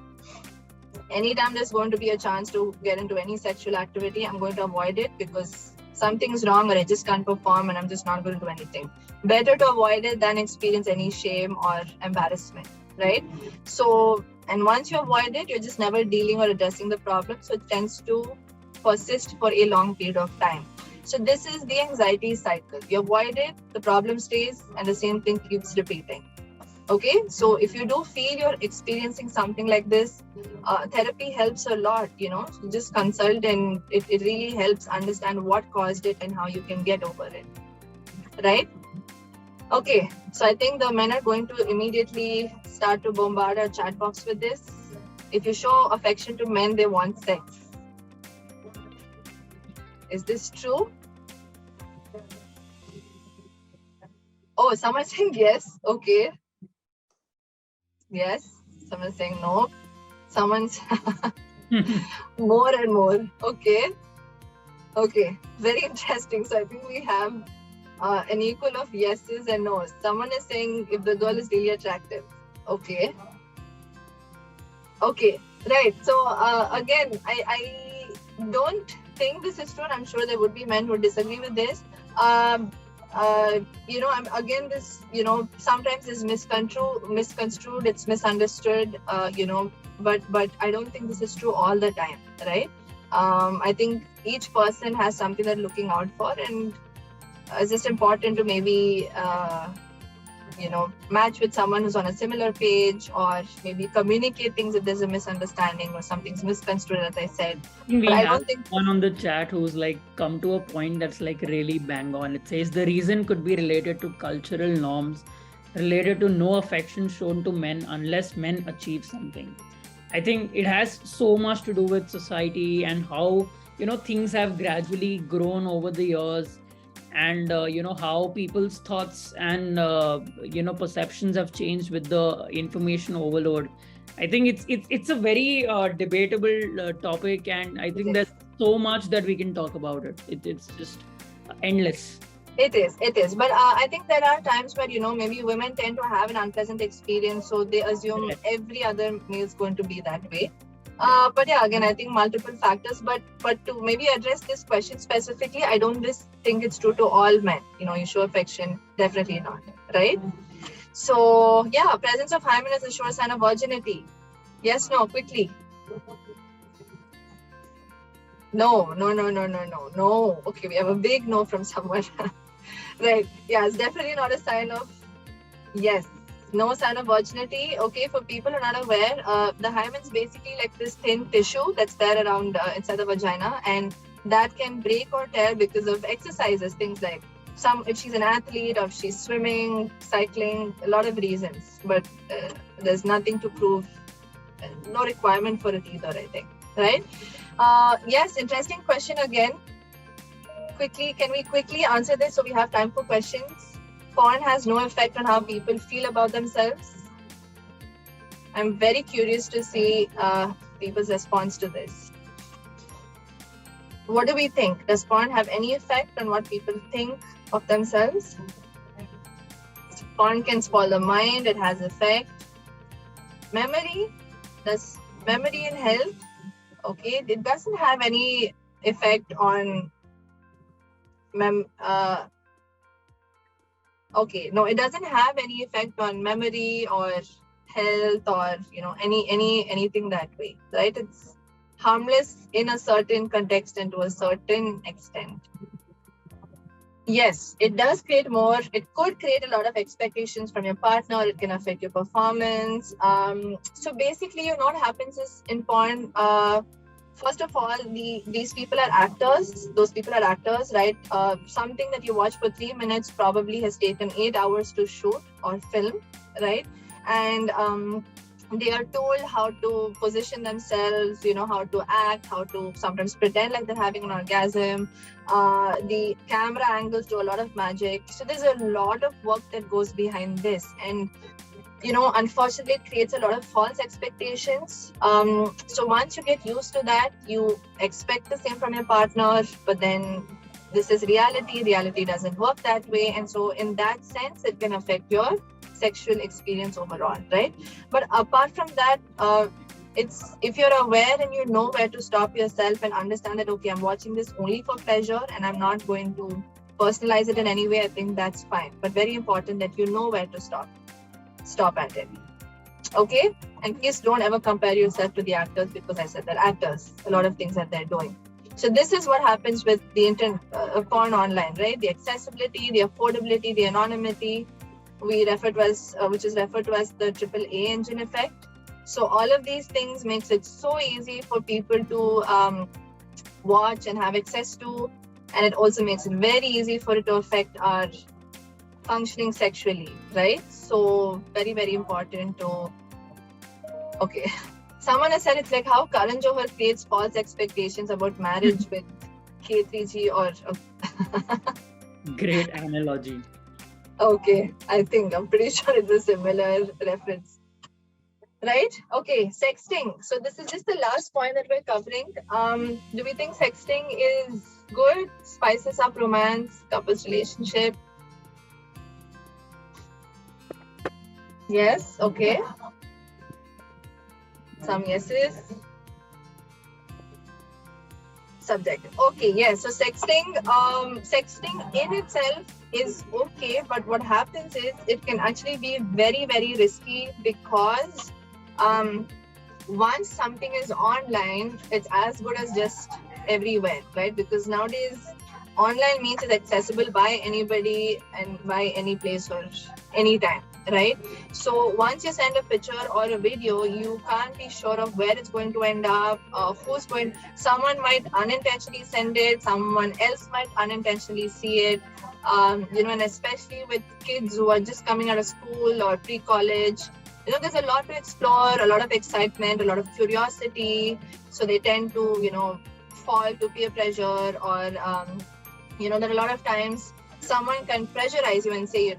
anytime there's going to be a chance to get into any sexual activity, I'm going to avoid it because something's wrong, or I just can't perform and I'm just not going to do anything. Better to avoid it than experience any shame or embarrassment, right? So, and once you avoid it, you're just never dealing or addressing the problem. So it tends to persist for a long period of time. So this is the anxiety cycle. You avoid it, the problem stays, and the same thing keeps repeating. Okay, so if you do feel you're experiencing something like this, therapy helps a lot, so just consult, and it really helps understand what caused it and how you can get over it, right? Okay, so I think the men are going to immediately start to bombard our chat box with this. If you show affection to men, they want sex. Is this true? Oh, someone saying yes. Okay. Yes. Someone saying no. Someone's more and more. Okay. Okay. Very interesting. So I think we have an equal of yeses and no's. Someone is saying if the girl is really attractive. Okay. Okay. Right. So again, I don't think this is true, and I'm sure there would be men who disagree with this. Again, this, sometimes is misconstrued, it's misunderstood, but I don't think this is true all the time, right? I think each person has something they're looking out for, and it's just important to maybe, match with someone who's on a similar page, or maybe communicate things if there's a misunderstanding or something's misconstrued, as I said. We have one on the chat who's like come to a point that's like really bang on. It says the reason could be related to cultural norms, related to no affection shown to men unless men achieve something. I think it has so much to do with society and how, things have gradually grown over the years, and how people's thoughts and perceptions have changed with the information overload. I think it's a very debatable topic, and I think there's so much that we can talk about it. It's just endless. It is. But I think there are times where, maybe women tend to have an unpleasant experience, so they assume every other male is going to be that way. But yeah, again, I think multiple factors. But to maybe address this question specifically, I don't just think it's true to all men. You show affection, definitely not, right? So yeah, presence of hymen is a sure sign of virginity. Yes, no, quickly. No. Okay, we have a big no from someone. Right. Yeah, it's definitely not a sign of yes. No sign of virginity. Okay, for people who are not aware, the hymen's basically like this thin tissue that's there around inside the vagina, and that can break or tear because of exercises, things like if she's an athlete, or if she's swimming, cycling, a lot of reasons. But there's nothing to prove, no requirement for it either, I think. Right? Yes, interesting question again. Can we quickly answer this so we have time for questions? Porn has no effect on how people feel about themselves. I'm very curious to see people's response to this. What do we think? Does porn have any effect on what people think of themselves? Porn can spoil the mind, it has effect. Memory? Does memory and health? Okay, it doesn't have any effect on okay, no, it doesn't have any effect on memory or health or anything that way, right? It's harmless in a certain context and to a certain extent. Yes, it does create it could create a lot of expectations from your partner. It can affect your performance. So basically, what happens is in porn, first of all, these people are actors. Those people are actors, right? Something that you watch for 3 minutes probably has taken 8 hours to shoot or film, right? And they are told how to position themselves, how to act, how to sometimes pretend like they're having an orgasm. The camera angles do a lot of magic. So there's a lot of work that goes behind this. And unfortunately, it creates a lot of false expectations. So once you get used to that, you expect the same from your partner, but then this is reality. Reality doesn't work that way. And so in that sense, it can affect your sexual experience overall, right? But apart from that, it's if you're aware and you know where to stop yourself and understand that, okay, I'm watching this only for pleasure and I'm not going to personalize it in any way, I think that's fine. But very important that you know where to stop at it. Okay? And please don't ever compare yourself to the actors, because I said they're actors, a lot of things that they're doing. So this is what happens with the porn online, right? The accessibility, the affordability, the anonymity. we refer to as, which is referred to as the AAA engine effect. So all of these things makes it so easy for people to watch and have access to, and it also makes it very easy for it to affect our functioning sexually, right? So very, very important to, okay. Someone has said it's like how Karan Johar creates false expectations about marriage with K3G or... Great analogy. Okay, I'm pretty sure it's a similar reference. Right? Okay, sexting. So this is just the last point that we're covering. Do we think sexting is good? Spices up romance, couples relationship? Yes, okay. Some yeses. Subjective. Okay, yes. So sexting in itself is okay, but what happens is it can actually be very, very risky because once something is online, it's as good as just everywhere, right? Because nowadays online means it's accessible by anybody and by any place or anytime, right? So once you send a picture or a video, you can't be sure of where it's going to end up, someone might unintentionally send it, someone else might unintentionally see it, and especially with kids who are just coming out of school or pre-college, there's a lot to explore, a lot of excitement, a lot of curiosity. So they tend to, fall to peer pressure, or, there are a lot of times someone can pressurize you and say,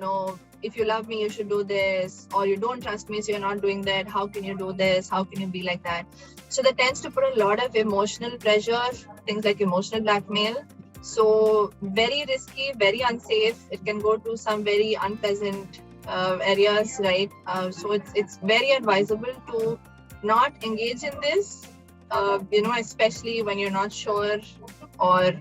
if you love me, you should do this, or you don't trust me, so you're not doing that. How can you do this? How can you be like that? So that tends to put a lot of emotional pressure, things like emotional blackmail. So very risky, very unsafe. It can go to some very unpleasant areas, right? So it's very advisable to not engage in this, especially when you're not sure, or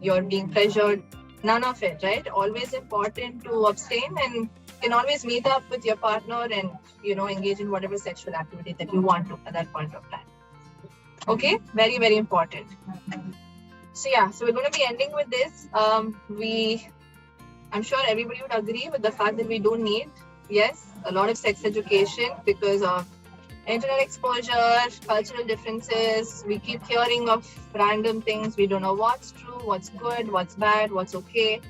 you're being pressured. None of it, right? Always important to abstain, and you can always meet up with your partner and engage in whatever sexual activity that you want to at that point of time. Okay, very, very important. So yeah, so we're going to be ending with this. I'm sure everybody would agree with the fact that we do need, yes, a lot of sex education because of internet exposure, cultural differences. We keep hearing of random things. We don't know what's true, what's good, what's bad, what's okay.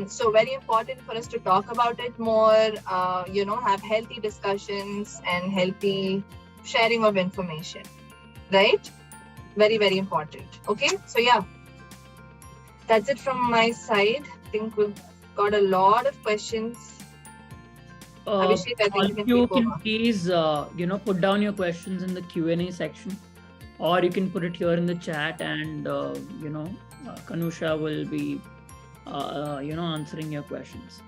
So very important for us to talk about it more, have healthy discussions and healthy sharing of information, right? Very, very important. Okay, so yeah, that's it from my side. I think we've got a lot of questions. Abhishek, I think you can please, put down your questions in the Q&A section, or you can put it here in the chat, and Kanusha will be, answering your questions.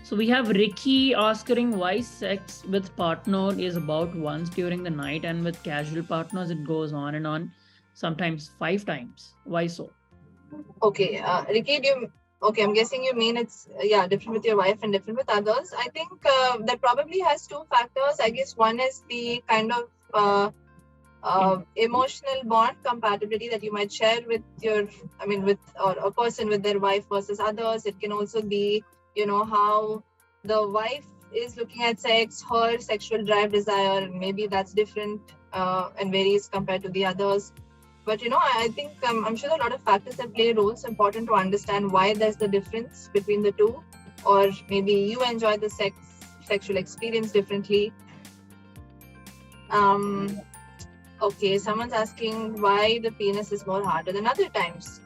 So we have Ricky asking why sex with partner is about once during the night, and with casual partners it goes on and on, sometimes 5 times. Why so? Okay, Ricky, I'm guessing you mean it's different with your wife and different with others. I think that probably has 2 factors. I guess one is the kind of emotional bond compatibility that you might share with a person with their wife versus others. It can also be, how the wife is looking at sex, her sexual drive, desire, and maybe that's different and varies compared to the others. But, I think I'm sure there are a lot of factors that play roles. It's important to understand why there's the difference between the two, or maybe you enjoy the sexual experience differently. Okay, someone's asking why the penis is more harder than other times.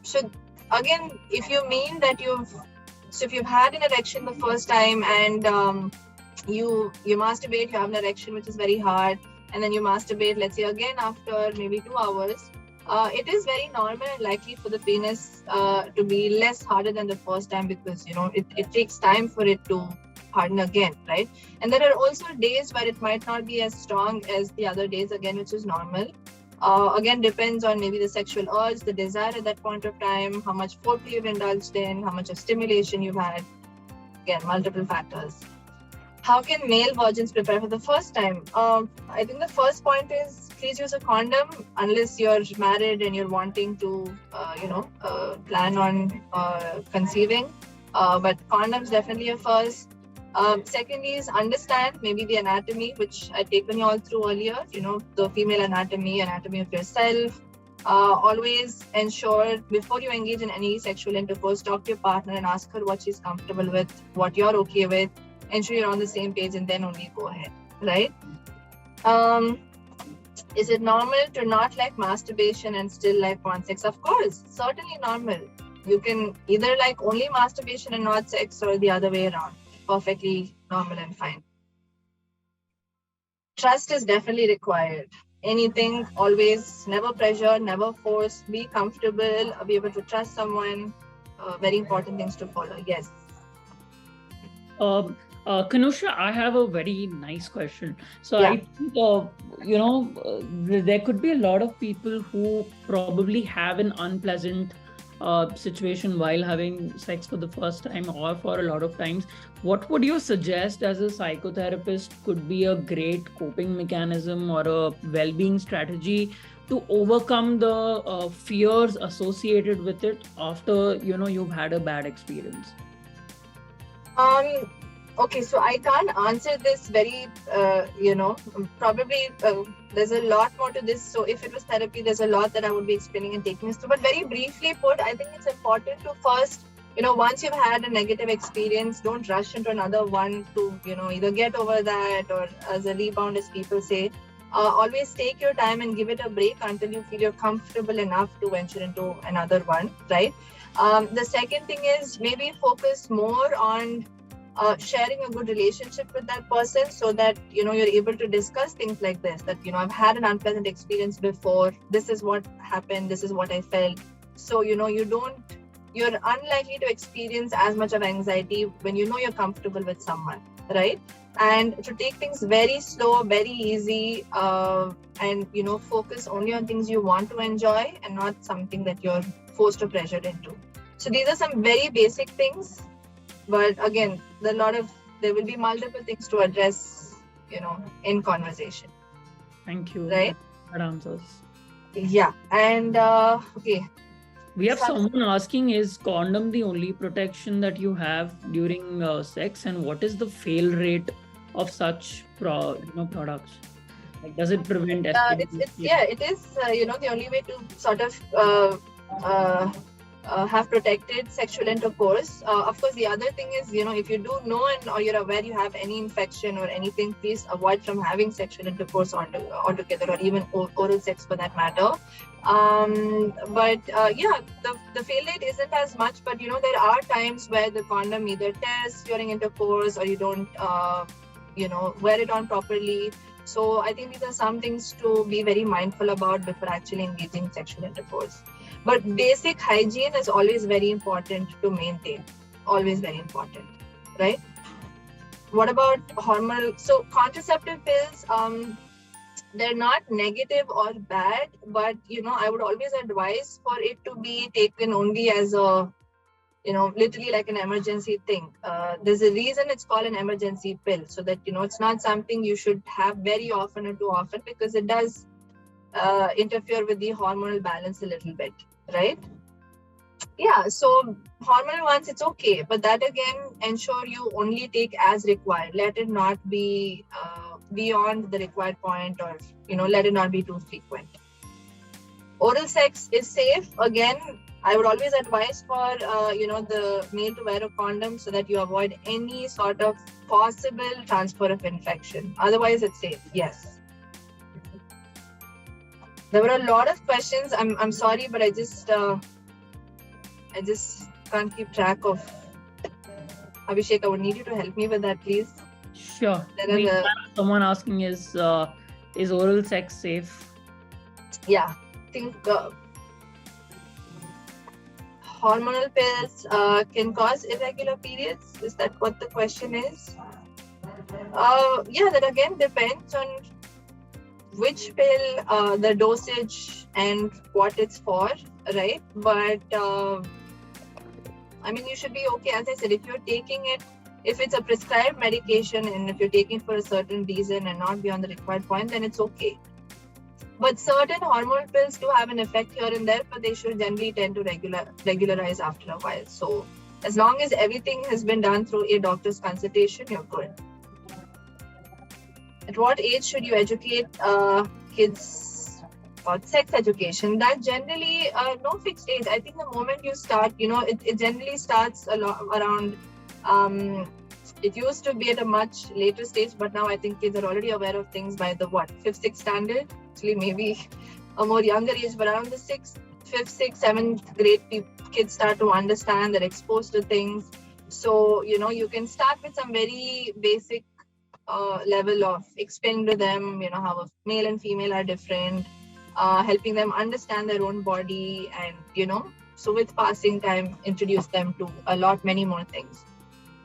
So again, if you mean that if you've had an erection the first time and you masturbate, you have an erection which is very hard, and then you masturbate, let's say again after maybe 2 hours, it is very normal and likely for the penis to be less harder than the first time, because it takes time for it to harden again, right? And there are also days where it might not be as strong as the other days again, which is normal. Again, depends on maybe the sexual urge, the desire at that point of time, how much foreplay you've indulged in, how much of stimulation you've had. Again, multiple factors. How can male virgins prepare for the first time? I think the first point is please use a condom unless you're married and you're wanting to, plan on conceiving. But condoms definitely a first. Secondly is understand maybe the anatomy, which I taken you all through earlier, the female anatomy of yourself. Always ensure before you engage in any sexual intercourse, talk to your partner and ask her what she's comfortable with, what you're okay with. Ensure you're on the same page and then only go ahead, right? Is it normal to not like masturbation and still like want sex? Of course, certainly normal. You can either like only masturbation and not sex, or the other way around. Perfectly normal and fine. Trust is definitely required. Anything, always, never pressure, never force, be comfortable, be able to trust someone. Very important things to follow. Yes. Kanusha, I have a very nice question. So Yeah. I think, there could be a lot of people who probably have an unpleasant situation while having sex for the first time or for a lot of times. What would you suggest as a psychotherapist could be a great coping mechanism or a well-being strategy to overcome the fears associated with it after, you've had a bad experience? Okay, so I can't answer this very, probably there's a lot more to this. So if it was therapy, there's a lot that I would be explaining and taking us through. But very briefly put, I think it's important to first, once you've had a negative experience, don't rush into another one to, either get over that or as a rebound, as people say. Always take your time and give it a break until you feel you're comfortable enough to venture into another one, right? The second thing is maybe focus more on sharing a good relationship with that person, so that you're able to discuss things like this, that I've had an unpleasant experience before, this is what happened, this is what I felt. So you're unlikely to experience as much of anxiety when you're comfortable with someone, right? And to take things very slow, very easy, and focus only on things you want to enjoy and not something that you're forced or pressured into. So these are some very basic things. But again, there will be multiple things to address, in conversation. Thank you. Right? That answers. Yeah. And okay. We have someone asking, is condom the only protection that you have during sex, and what is the fail rate of such products? Like, does it prevent STDs? It is the only way to sort of have protected sexual intercourse. Of course, the other thing is, if you do know or you're aware you have any infection or anything, please avoid from having sexual intercourse altogether, or even oral sex for that matter. But the fail rate isn't as much, but there are times where the condom either tears during intercourse, or you don't wear it on properly. So I think these are some things to be very mindful about before actually engaging in sexual intercourse. But basic hygiene is always very important to maintain. Always very important, right? What about hormonal? So contraceptive pills, they're not negative or bad, but I would always advise for it to be taken only as a, literally like an emergency thing. There's a reason it's called an emergency pill, so that it's not something you should have very often or too often, because it does interfere with the hormonal balance a little bit, right? Yeah, so hormonal ones, it's okay, but that again, ensure you only take as required. Let it not be beyond the required point, or let it not be too frequent. Oral sex is safe. Again, I would always advise for the male to wear a condom, so that you avoid any sort of possible transfer of infection. Otherwise, it's safe. Yes. There were a lot of questions. I'm sorry, but I just can't keep track of. Abhishek, I would need you to help me with that, please. Sure. Someone asking, is oral sex safe? Yeah, I think hormonal pills can cause irregular periods. Is that what the question is? That again depends on which pill, the dosage, and what it's for, right? But you should be okay. As I said, if you're taking it, if it's a prescribed medication, and if you're taking it for a certain reason and not beyond the required point, then it's okay. But certain hormonal pills do have an effect here and there, but they should generally tend to regularize after a while. So As long as everything has been done through a doctor's consultation, you're good. At what age should you educate kids about sex education? That generally no fixed age. I think the moment you start, it generally starts a lot around. It used to be at a much later stage, but now I think kids are already aware of things by the 5th, 6th standard. Actually, maybe a more younger age, but around the 5th, 6th, 7th grade, kids start to understand. They're exposed to things. So you can start with some very basic level of explaining to them, how a male and female are different, helping them understand their own body, and so with passing time, introduce them to many more things.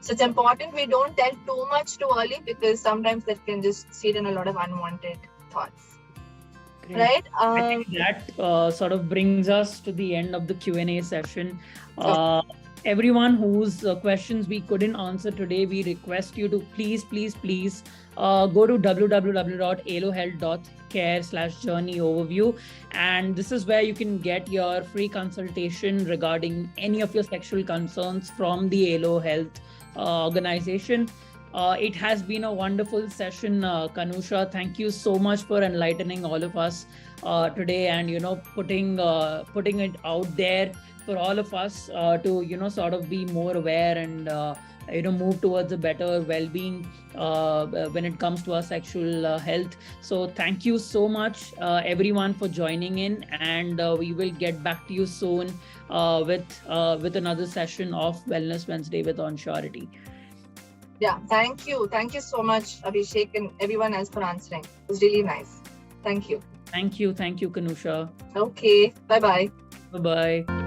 So it's important we don't tell too much too early, because sometimes that can just seed in a lot of unwanted thoughts. Great. Right? I think that sort of brings us to the end of the Q&A session. Everyone whose questions we couldn't answer today, we request you to please go to www.allohealth.care/journey overview, and this is where you can get your free consultation regarding any of your sexual concerns from the Allo Health organization. It has been a wonderful session, Kanusha. Thank you so much for enlightening all of us today, and putting it out there for all of us to sort of be more aware and move towards a better well-being when it comes to our sexual health. So thank you so much everyone for joining in, and we will get back to you soon with another session of Wellness Wednesday with Onsurity. Yeah, thank you so much, Abhishek, and everyone else for answering. It was really nice. Thank you, Kanusha. Okay, bye-bye. Bye-bye.